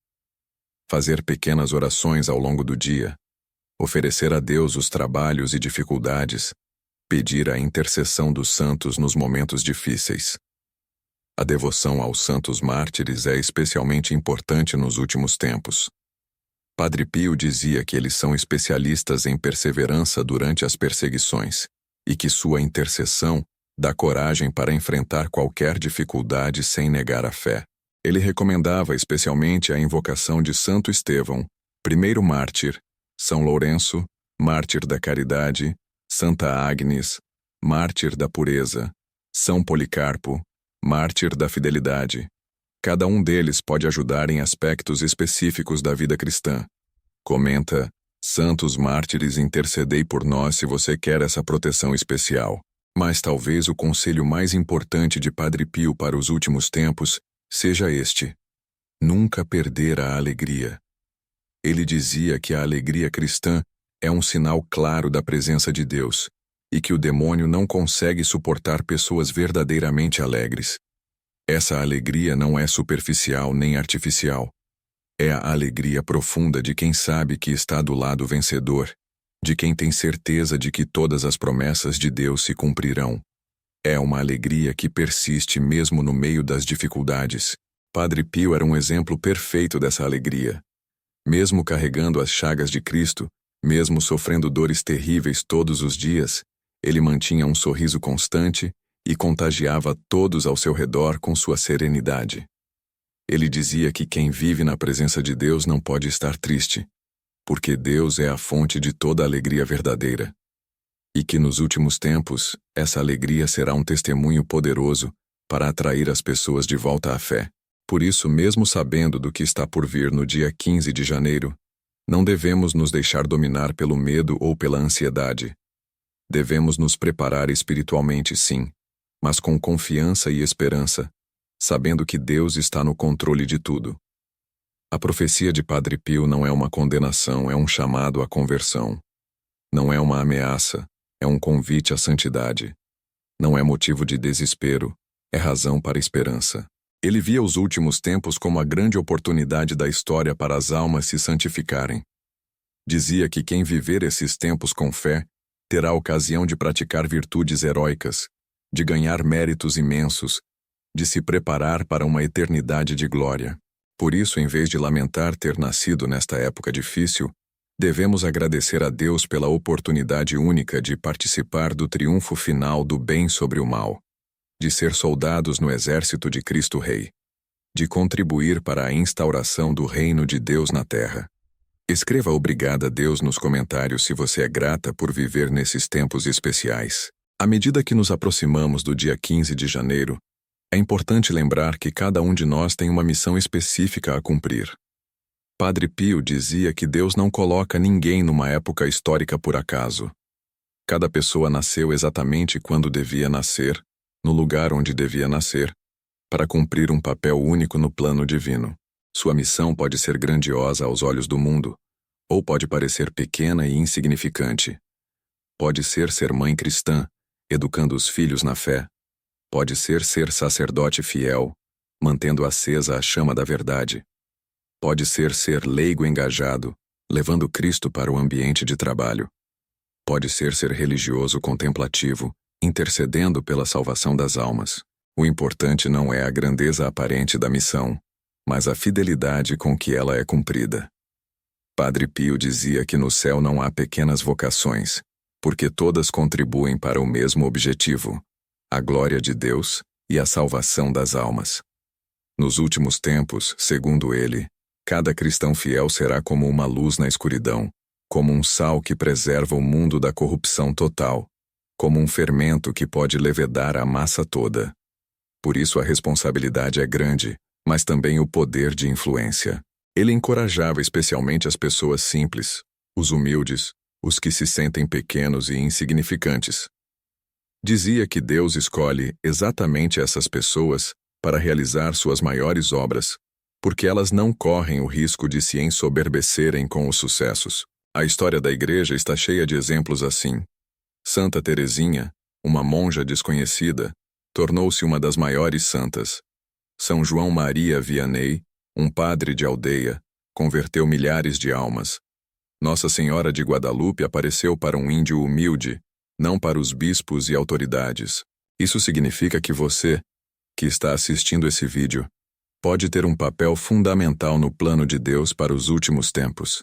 Fazer pequenas orações ao longo do dia, oferecer a Deus os trabalhos e dificuldades, pedir a intercessão dos santos nos momentos difíceis. A devoção aos santos mártires é especialmente importante nos últimos tempos. Padre Pio dizia que eles são especialistas em perseverança durante as perseguições e que sua intercessão dá coragem para enfrentar qualquer dificuldade sem negar a fé. Ele recomendava especialmente a invocação de Santo Estevão, primeiro mártir, São Lourenço, mártir da caridade, Santa Agnes, mártir da pureza, São Policarpo, mártir da fidelidade. Cada um deles pode ajudar em aspectos específicos da vida cristã. Comenta: Santos mártires, intercedei por nós se você quer essa proteção especial. Mas talvez o conselho mais importante de Padre Pio para os últimos tempos seja este: nunca perder a alegria. Ele dizia que a alegria cristã é um sinal claro da presença de Deus, e que o demônio não consegue suportar pessoas verdadeiramente alegres. Essa alegria não é superficial nem artificial. É a alegria profunda de quem sabe que está do lado vencedor, de quem tem certeza de que todas as promessas de Deus se cumprirão. É uma alegria que persiste mesmo no meio das dificuldades. Padre Pio era um exemplo perfeito dessa alegria. Mesmo carregando as chagas de Cristo, mesmo sofrendo dores terríveis todos os dias, ele mantinha um sorriso constante e contagiava todos ao seu redor com sua serenidade. Ele dizia que quem vive na presença de Deus não pode estar triste, porque Deus é a fonte de toda alegria verdadeira. E que nos últimos tempos, essa alegria será um testemunho poderoso para atrair as pessoas de volta à fé. Por isso, mesmo sabendo do que está por vir no dia 15 de janeiro, não devemos nos deixar dominar pelo medo ou pela ansiedade. Devemos nos preparar espiritualmente, sim, mas com confiança e esperança, sabendo que Deus está no controle de tudo. A profecia de Padre Pio não é uma condenação, é um chamado à conversão. Não é uma ameaça, é um convite à santidade. Não é motivo de desespero, é razão para esperança. Ele via os últimos tempos como a grande oportunidade da história para as almas se santificarem. Dizia que quem viver esses tempos com fé terá a ocasião de praticar virtudes heróicas, de ganhar méritos imensos, de se preparar para uma eternidade de glória. Por isso, em vez de lamentar ter nascido nesta época difícil, devemos agradecer a Deus pela oportunidade única de participar do triunfo final do bem sobre o mal, de ser soldados no exército de Cristo Rei, de contribuir para a instauração do reino de Deus na terra. Escreva obrigada a Deus nos comentários se você é grata por viver nesses tempos especiais. À medida que nos aproximamos do dia 15 de janeiro, é importante lembrar que cada um de nós tem uma missão específica a cumprir. Padre Pio dizia que Deus não coloca ninguém numa época histórica por acaso. Cada pessoa nasceu exatamente quando devia nascer, no lugar onde devia nascer, para cumprir um papel único no plano divino. Sua missão pode ser grandiosa aos olhos do mundo, ou pode parecer pequena e insignificante. Pode ser mãe cristã, educando os filhos na fé. Pode ser sacerdote fiel, mantendo acesa a chama da verdade. Pode ser leigo engajado, levando Cristo para o ambiente de trabalho. Pode ser religioso contemplativo, intercedendo pela salvação das almas. O importante não é a grandeza aparente da missão, mas a fidelidade com que ela é cumprida. Padre Pio dizia que no céu não há pequenas vocações, porque todas contribuem para o mesmo objetivo, a glória de Deus e a salvação das almas. Nos últimos tempos, segundo ele, cada cristão fiel será como uma luz na escuridão, como um sal que preserva o mundo da corrupção total, como um fermento que pode levedar a massa toda. Por isso a responsabilidade é grande, mas também o poder de influência. Ele encorajava especialmente as pessoas simples, os humildes, os que se sentem pequenos e insignificantes. Dizia que Deus escolhe exatamente essas pessoas para realizar suas maiores obras, porque elas não correm o risco de se ensoberbecerem com os sucessos. A história da Igreja está cheia de exemplos assim. Santa Teresinha, uma monja desconhecida, tornou-se uma das maiores santas. São João Maria Vianney, um padre de aldeia, converteu milhares de almas. Nossa Senhora de Guadalupe apareceu para um índio humilde, não para os bispos e autoridades. Isso significa que você, que está assistindo esse vídeo, pode ter um papel fundamental no plano de Deus para os últimos tempos.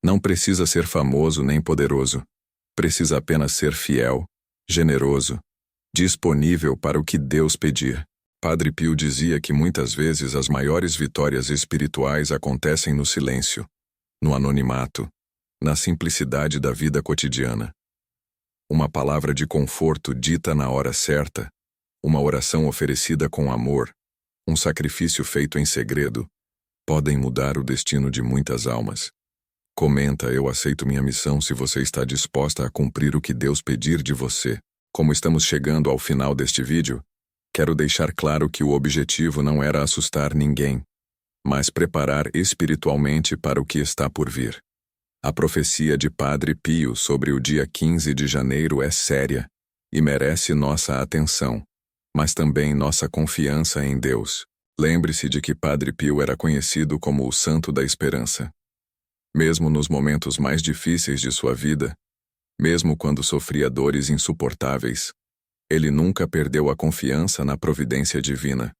Não precisa ser famoso nem poderoso. Precisa apenas ser fiel, generoso, disponível para o que Deus pedir. Padre Pio dizia que muitas vezes as maiores vitórias espirituais acontecem no silêncio, no anonimato, na simplicidade da vida cotidiana. Uma palavra de conforto dita na hora certa, uma oração oferecida com amor, um sacrifício feito em segredo, podem mudar o destino de muitas almas. Comenta: eu aceito minha missão se você está disposta a cumprir o que Deus pedir de você. Como estamos chegando ao final deste vídeo, quero deixar claro que o objetivo não era assustar ninguém, mas preparar espiritualmente para o que está por vir. A profecia de Padre Pio sobre o dia 15 de janeiro é séria e merece nossa atenção, mas também nossa confiança em Deus. Lembre-se de que Padre Pio era conhecido como o Santo da Esperança. Mesmo nos momentos mais difíceis de sua vida, mesmo quando sofria dores insuportáveis, ele nunca perdeu a confiança na providência divina.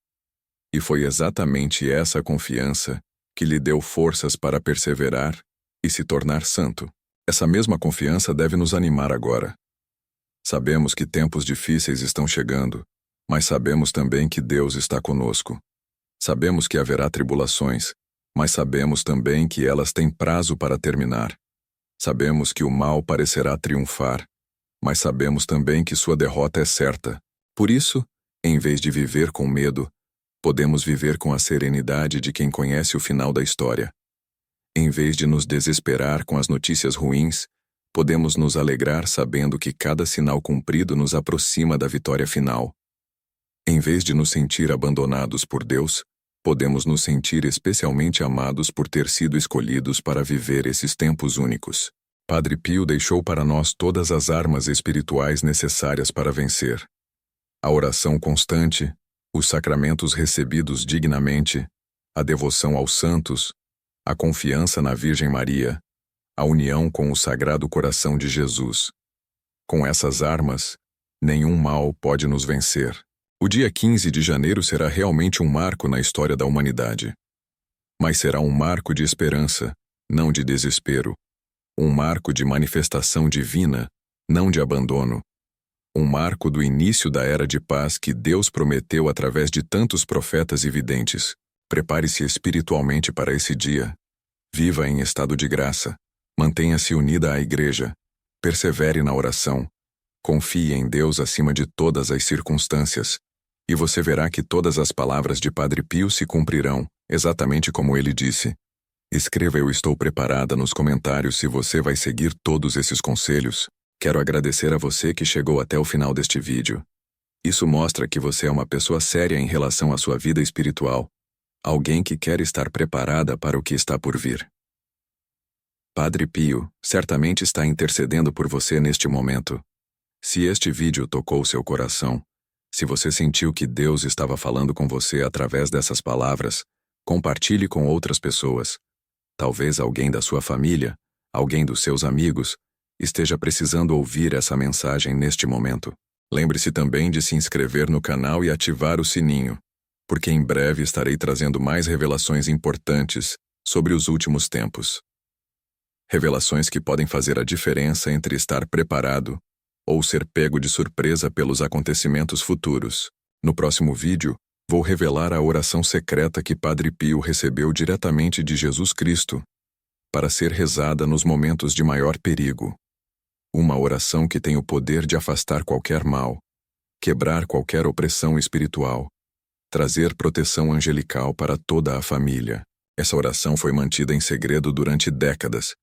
E foi exatamente essa confiança que lhe deu forças para perseverar e se tornar santo. Essa mesma confiança deve nos animar agora. Sabemos que tempos difíceis estão chegando, mas sabemos também que Deus está conosco. Sabemos que haverá tribulações, mas sabemos também que elas têm prazo para terminar. Sabemos que o mal parecerá triunfar, mas sabemos também que sua derrota é certa. Por isso, em vez de viver com medo, podemos viver com a serenidade de quem conhece o final da história. Em vez de nos desesperar com as notícias ruins, podemos nos alegrar sabendo que cada sinal cumprido nos aproxima da vitória final. Em vez de nos sentir abandonados por Deus, podemos nos sentir especialmente amados por ter sido escolhidos para viver esses tempos únicos. Padre Pio deixou para nós todas as armas espirituais necessárias para vencer. A oração constante, os sacramentos recebidos dignamente, a devoção aos santos, a confiança na Virgem Maria, a união com o Sagrado Coração de Jesus. Com essas armas, nenhum mal pode nos vencer. O dia 15 de janeiro será realmente um marco na história da humanidade. Mas será um marco de esperança, não de desespero. Um marco de manifestação divina, não de abandono. Um marco do início da era de paz que Deus prometeu através de tantos profetas e videntes. Prepare-se espiritualmente para esse dia. Viva em estado de graça. Mantenha-se unida à Igreja. Persevere na oração. Confie em Deus acima de todas as circunstâncias. E você verá que todas as palavras de Padre Pio se cumprirão, exatamente como ele disse. Escreva "eu estou preparada" nos comentários se você vai seguir todos esses conselhos. Quero agradecer a você que chegou até o final deste vídeo. Isso mostra que você é uma pessoa séria em relação à sua vida espiritual. Alguém que quer estar preparada para o que está por vir. Padre Pio certamente está intercedendo por você neste momento. Se este vídeo tocou seu coração, se você sentiu que Deus estava falando com você através dessas palavras, compartilhe com outras pessoas. Talvez alguém da sua família, alguém dos seus amigos, esteja precisando ouvir essa mensagem neste momento. Lembre-se também de se inscrever no canal e ativar o sininho, porque em breve estarei trazendo mais revelações importantes sobre os últimos tempos. Revelações que podem fazer a diferença entre estar preparado ou ser pego de surpresa pelos acontecimentos futuros. No próximo vídeo, vou revelar a oração secreta que Padre Pio recebeu diretamente de Jesus Cristo, para ser rezada nos momentos de maior perigo. Uma oração que tem o poder de afastar qualquer mal, quebrar qualquer opressão espiritual, trazer proteção angelical para toda a família. Essa oração foi mantida em segredo durante décadas,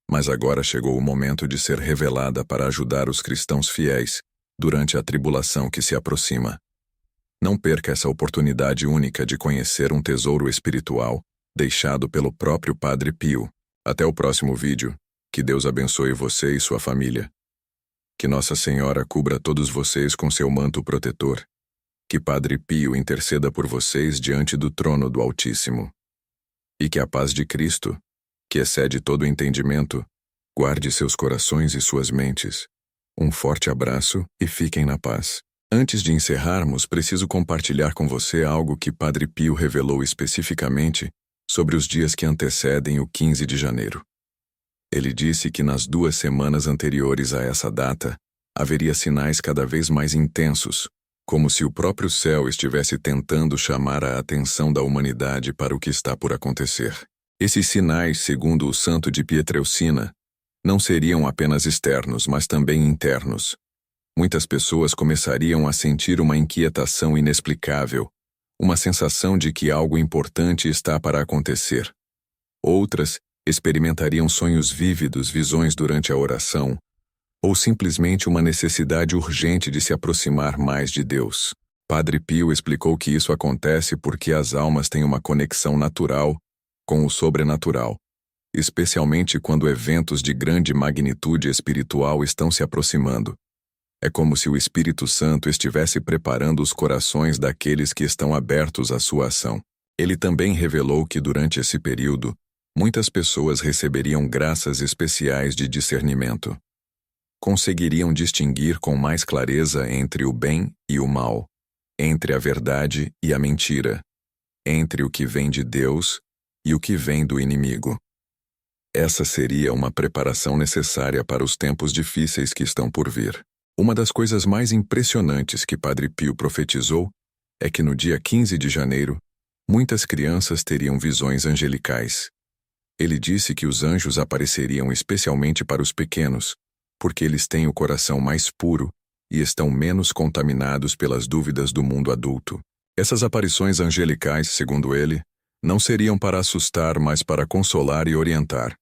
mas agora chegou o momento de ser revelada para ajudar os cristãos fiéis durante a tribulação que se aproxima. Não perca essa oportunidade única de conhecer um tesouro espiritual deixado pelo próprio Padre Pio. Até o próximo vídeo. Que Deus abençoe você e sua família. Que Nossa Senhora cubra todos vocês com seu manto protetor. Que Padre Pio interceda por vocês diante do trono do Altíssimo. E que a paz de Cristo, que excede todo entendimento, guarde seus corações e suas mentes. Um forte abraço e fiquem na paz. Antes de encerrarmos, preciso compartilhar com você algo que Padre Pio revelou especificamente sobre os dias que antecedem o 15 de janeiro. Ele disse que nas 2 semanas anteriores a essa data, haveria sinais cada vez mais intensos, como se o próprio céu estivesse tentando chamar a atenção da humanidade para o que está por acontecer. Esses sinais, segundo o santo de Pietrelcina, não seriam apenas externos, mas também internos. Muitas pessoas começariam a sentir uma inquietação inexplicável, uma sensação de que algo importante está para acontecer. Outras experimentariam sonhos vívidos, visões durante a oração, ou simplesmente uma necessidade urgente de se aproximar mais de Deus. Padre Pio explicou que isso acontece porque as almas têm uma conexão natural com o sobrenatural, especialmente quando eventos de grande magnitude espiritual estão se aproximando. É como se o Espírito Santo estivesse preparando os corações daqueles que estão abertos à sua ação. Ele também revelou que durante esse período, muitas pessoas receberiam graças especiais de discernimento. Conseguiriam distinguir com mais clareza entre o bem e o mal, entre a verdade e a mentira, entre o que vem de Deus e o que vem do inimigo. Essa seria uma preparação necessária para os tempos difíceis que estão por vir. Uma das coisas mais impressionantes que Padre Pio profetizou é que no dia 15 de janeiro, muitas crianças teriam visões angelicais. Ele disse que os anjos apareceriam especialmente para os pequenos, porque eles têm o coração mais puro e estão menos contaminados pelas dúvidas do mundo adulto. Essas aparições angelicais, segundo ele, não seriam para assustar, mas para consolar e orientar.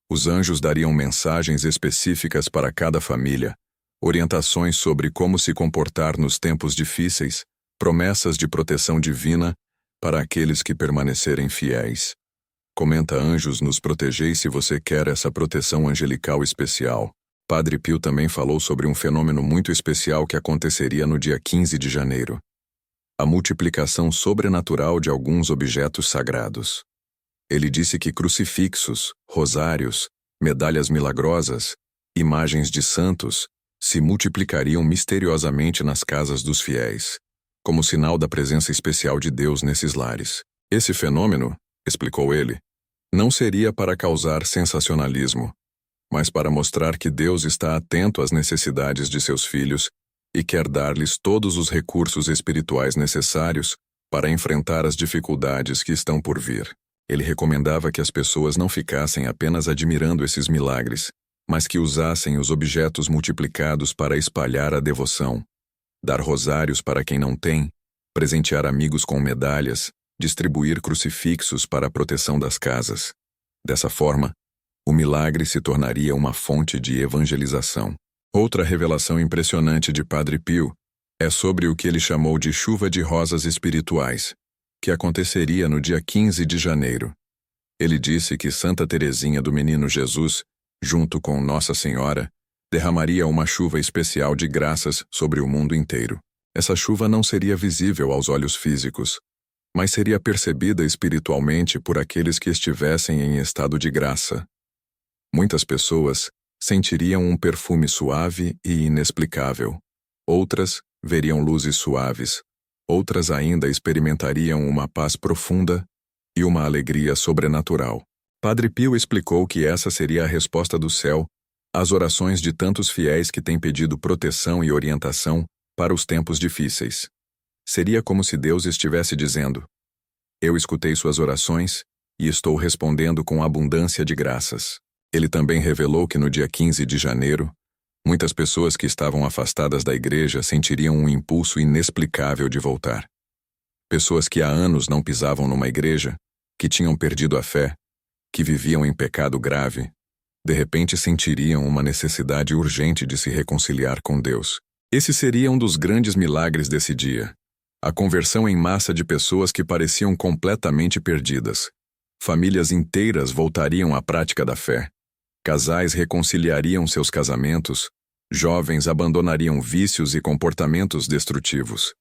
Os anjos dariam mensagens específicas para cada família, orientações sobre como se comportar nos tempos difíceis, promessas de proteção divina para aqueles que permanecerem fiéis. Comenta: anjos, nos protegei se você quer essa proteção angelical especial. Padre Pio também falou sobre um fenômeno muito especial que aconteceria no dia 15 de janeiro. A multiplicação sobrenatural de alguns objetos sagrados. Ele disse que crucifixos, rosários, medalhas milagrosas, imagens de santos, se multiplicariam misteriosamente nas casas dos fiéis, como sinal da presença especial de Deus nesses lares. Esse fenômeno, explicou ele, não seria para causar sensacionalismo, mas para mostrar que Deus está atento às necessidades de seus filhos e quer dar-lhes todos os recursos espirituais necessários para enfrentar as dificuldades que estão por vir. Ele recomendava que as pessoas não ficassem apenas admirando esses milagres, mas que usassem os objetos multiplicados para espalhar a devoção, dar rosários para quem não tem, presentear amigos com medalhas, distribuir crucifixos para a proteção das casas. Dessa forma, o milagre se tornaria uma fonte de evangelização. Outra revelação impressionante de Padre Pio é sobre o que ele chamou de chuva de rosas espirituais, que aconteceria no dia 15 de janeiro. Ele disse que Santa Teresinha do Menino Jesus, junto com Nossa Senhora, derramaria uma chuva especial de graças sobre o mundo inteiro. Essa chuva não seria visível aos olhos físicos, mas seria percebida espiritualmente por aqueles que estivessem em estado de graça. Muitas pessoas sentiriam um perfume suave e inexplicável. Outras veriam luzes suaves. Outras ainda experimentariam uma paz profunda e uma alegria sobrenatural. Padre Pio explicou que essa seria a resposta do céu às orações de tantos fiéis que têm pedido proteção e orientação para os tempos difíceis. Seria como se Deus estivesse dizendo: eu escutei suas orações e estou respondendo com abundância de graças. Ele também revelou que no dia 15 de janeiro, muitas pessoas que estavam afastadas da igreja sentiriam um impulso inexplicável de voltar. Pessoas que há anos não pisavam numa igreja, que tinham perdido a fé, que viviam em pecado grave, de repente sentiriam uma necessidade urgente de se reconciliar com Deus. Esse seria um dos grandes milagres desse dia. A conversão em massa de pessoas que pareciam completamente perdidas. Famílias inteiras voltariam à prática da fé. Casais reconciliariam seus casamentos. Jovens abandonariam vícios e comportamentos destrutivos.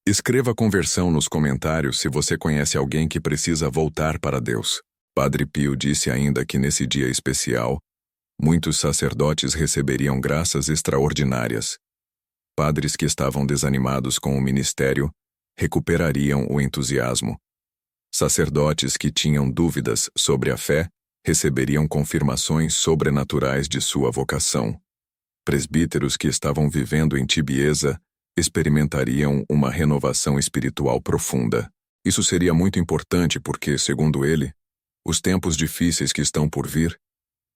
Escreva conversão nos comentários se você conhece alguém que precisa voltar para Deus. Padre Pio disse ainda que nesse dia especial, muitos sacerdotes receberiam graças extraordinárias. Padres que estavam desanimados com o ministério recuperariam o entusiasmo. Sacerdotes que tinham dúvidas sobre a fé receberiam confirmações sobrenaturais de sua vocação. Presbíteros que estavam vivendo em tibieza experimentariam uma renovação espiritual profunda. Isso seria muito importante porque, segundo ele, os tempos difíceis que estão por vir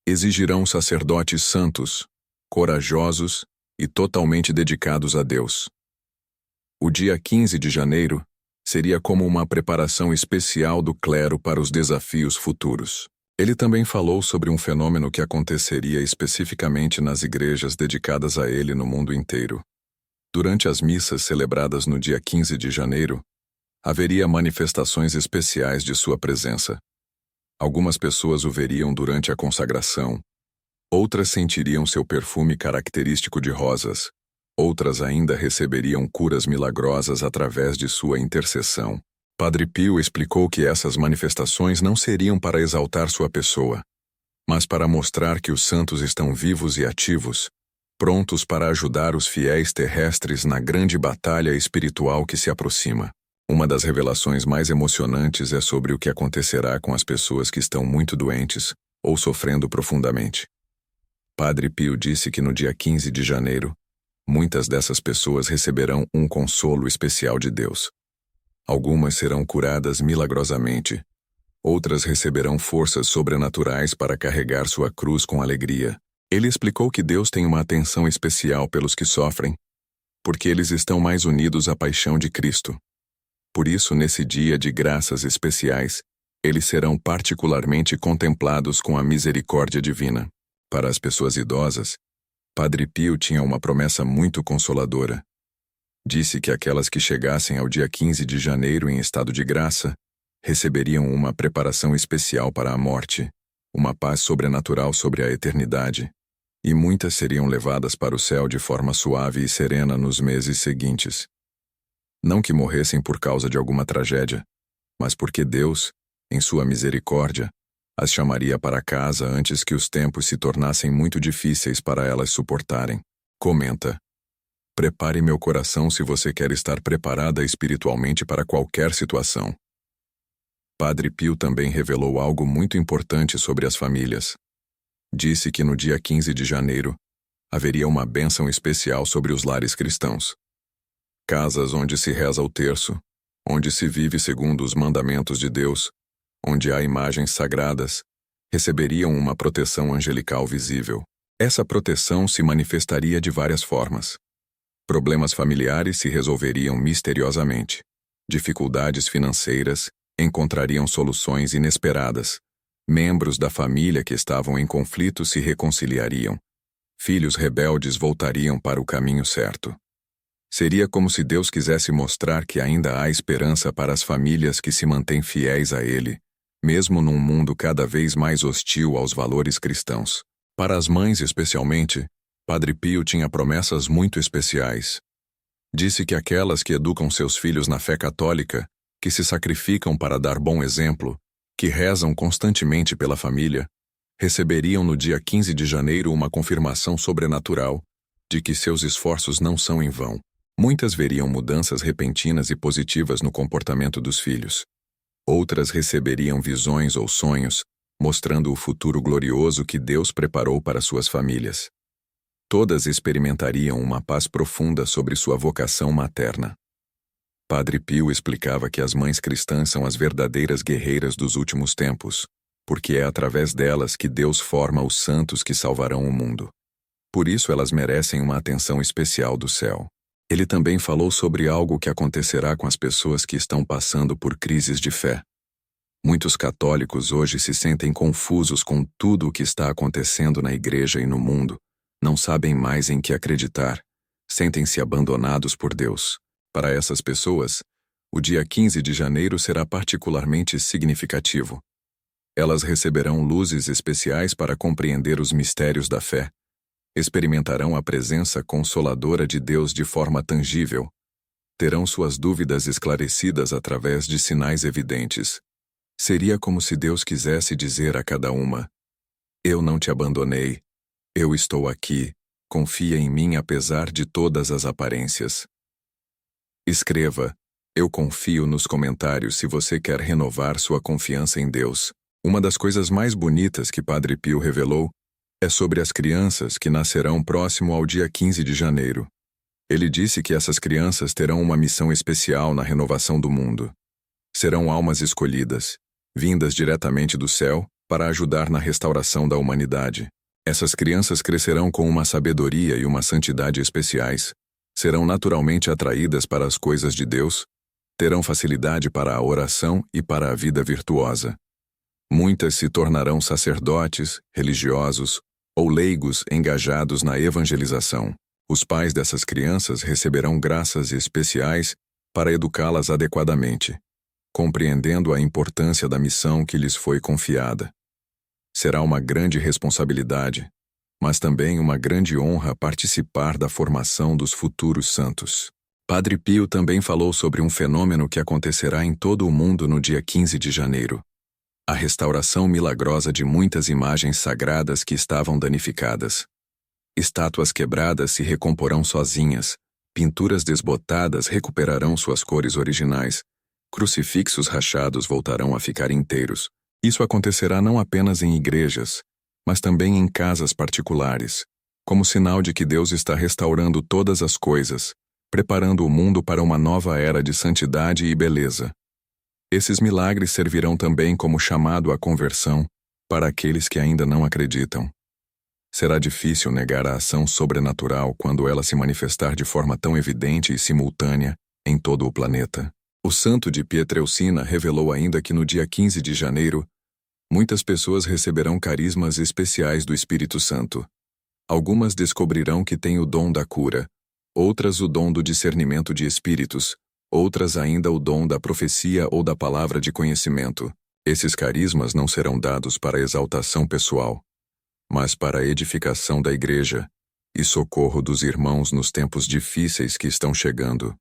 Exigirão sacerdotes santos, corajosos e totalmente dedicados a Deus. O dia 15 de janeiro seria como uma preparação especial do clero para os desafios futuros. Ele também falou sobre um fenômeno que aconteceria especificamente nas igrejas dedicadas a ele no mundo inteiro. Durante as missas celebradas no dia 15 de janeiro, haveria manifestações especiais de sua presença. Algumas pessoas o veriam durante a consagração, outras sentiriam seu perfume característico de rosas, outras ainda receberiam curas milagrosas através de sua intercessão. Padre Pio explicou que essas manifestações não seriam para exaltar sua pessoa, mas para mostrar que os santos estão vivos e ativos, prontos para ajudar os fiéis terrestres na grande batalha espiritual que se aproxima. Uma das revelações mais emocionantes é sobre o que acontecerá com as pessoas que estão muito doentes ou sofrendo profundamente. Padre Pio disse que no dia 15 de janeiro, muitas dessas pessoas receberão um consolo especial de Deus. Algumas serão curadas milagrosamente, outras receberão forças sobrenaturais para carregar sua cruz com alegria. Ele explicou que Deus tem uma atenção especial pelos que sofrem, porque eles estão mais unidos à paixão de Cristo. Por isso, nesse dia de graças especiais, eles serão particularmente contemplados com a misericórdia divina. Para as pessoas idosas, Padre Pio tinha uma promessa muito consoladora. Disse que aquelas que chegassem ao dia 15 de janeiro em estado de graça receberiam uma preparação especial para a morte, uma paz sobrenatural sobre a eternidade, e muitas seriam levadas para o céu de forma suave e serena nos meses seguintes. Não que morressem por causa de alguma tragédia, mas porque Deus, em sua misericórdia, as chamaria para casa antes que os tempos se tornassem muito difíceis para elas suportarem. Comenta: prepare meu coração se você quer estar preparada espiritualmente para qualquer situação. Padre Pio também revelou algo muito importante sobre as famílias. Disse que no dia 15 de janeiro haveria uma bênção especial sobre os lares cristãos. Casas onde se reza o terço, onde se vive segundo os mandamentos de Deus, onde há imagens sagradas, receberiam uma proteção angelical visível. Essa proteção se manifestaria de várias formas. Problemas familiares se resolveriam misteriosamente. Dificuldades financeiras encontrariam soluções inesperadas. Membros da família que estavam em conflito se reconciliariam. Filhos rebeldes voltariam para o caminho certo. Seria como se Deus quisesse mostrar que ainda há esperança para as famílias que se mantêm fiéis a Ele, mesmo num mundo cada vez mais hostil aos valores cristãos. Para as mães, especialmente, Padre Pio tinha promessas muito especiais. Disse que aquelas que educam seus filhos na fé católica, que se sacrificam para dar bom exemplo, que rezam constantemente pela família, receberiam no dia 15 de janeiro uma confirmação sobrenatural de que seus esforços não são em vão. Muitas veriam mudanças repentinas e positivas no comportamento dos filhos. Outras receberiam visões ou sonhos, mostrando o futuro glorioso que Deus preparou para suas famílias. Todas experimentariam uma paz profunda sobre sua vocação materna. Padre Pio explicava que as mães cristãs são as verdadeiras guerreiras dos últimos tempos, porque é através delas que Deus forma os santos que salvarão o mundo. Por isso elas merecem uma atenção especial do céu. Ele também falou sobre algo que acontecerá com as pessoas que estão passando por crises de fé. Muitos católicos hoje se sentem confusos com tudo o que está acontecendo na igreja e no mundo, não sabem mais em que acreditar, sentem-se abandonados por Deus. Para essas pessoas, o dia 15 de janeiro será particularmente significativo. Elas receberão luzes especiais para compreender os mistérios da fé, experimentarão a presença consoladora de Deus de forma tangível, terão suas dúvidas esclarecidas através de sinais evidentes. Seria como se Deus quisesse dizer a cada uma: eu não te abandonei, eu estou aqui, confia em mim apesar de todas as aparências. Escreva: eu confio nos comentários se você quer renovar sua confiança em Deus. Uma das coisas mais bonitas que Padre Pio revelou é sobre as crianças que nascerão próximo ao dia 15 de janeiro. Ele disse que essas crianças terão uma missão especial na renovação do mundo. Serão almas escolhidas, vindas diretamente do céu, para ajudar na restauração da humanidade. Essas crianças crescerão com uma sabedoria e uma santidade especiais, serão naturalmente atraídas para as coisas de Deus, terão facilidade para a oração e para a vida virtuosa. Muitas se tornarão sacerdotes, religiosos ou leigos engajados na evangelização. Os pais dessas crianças receberão graças especiais para educá-las adequadamente, compreendendo a importância da missão que lhes foi confiada. Será uma grande responsabilidade, mas também uma grande honra participar da formação dos futuros santos. Padre Pio também falou sobre um fenômeno que acontecerá em todo o mundo no dia 15 de janeiro. A restauração milagrosa de muitas imagens sagradas que estavam danificadas. Estátuas quebradas se recomporão sozinhas, pinturas desbotadas recuperarão suas cores originais, crucifixos rachados voltarão a ficar inteiros. Isso acontecerá não apenas em igrejas, mas também em casas particulares, como sinal de que Deus está restaurando todas as coisas, preparando o mundo para uma nova era de santidade e beleza. Esses milagres servirão também como chamado à conversão para aqueles que ainda não acreditam. Será difícil negar a ação sobrenatural quando ela se manifestar de forma tão evidente e simultânea em todo o planeta. O santo de Pietrelcina revelou ainda que no dia 15 de janeiro, muitas pessoas receberão carismas especiais do Espírito Santo. Algumas descobrirão que têm o dom da cura, outras o dom do discernimento de espíritos, outras ainda o dom da profecia ou da palavra de conhecimento. Esses carismas não serão dados para exaltação pessoal, mas para a edificação da Igreja e socorro dos irmãos nos tempos difíceis que estão chegando.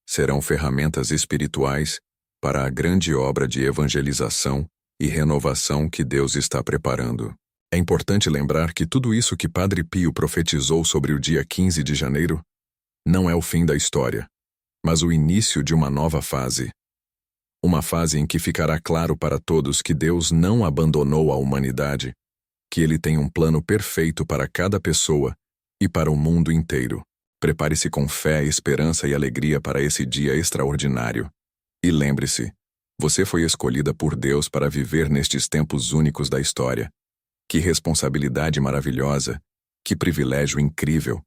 Serão ferramentas espirituais para a grande obra de evangelização e renovação que Deus está preparando. É importante lembrar que tudo isso que Padre Pio profetizou sobre o dia 15 de janeiro não é o fim da história, mas o início de uma nova fase. Uma fase em que ficará claro para todos que Deus não abandonou a humanidade, que Ele tem um plano perfeito para cada pessoa e para o mundo inteiro. Prepare-se com fé, esperança e alegria para esse dia extraordinário. E lembre-se, você foi escolhida por Deus para viver nestes tempos únicos da história. Que responsabilidade maravilhosa, que privilégio incrível!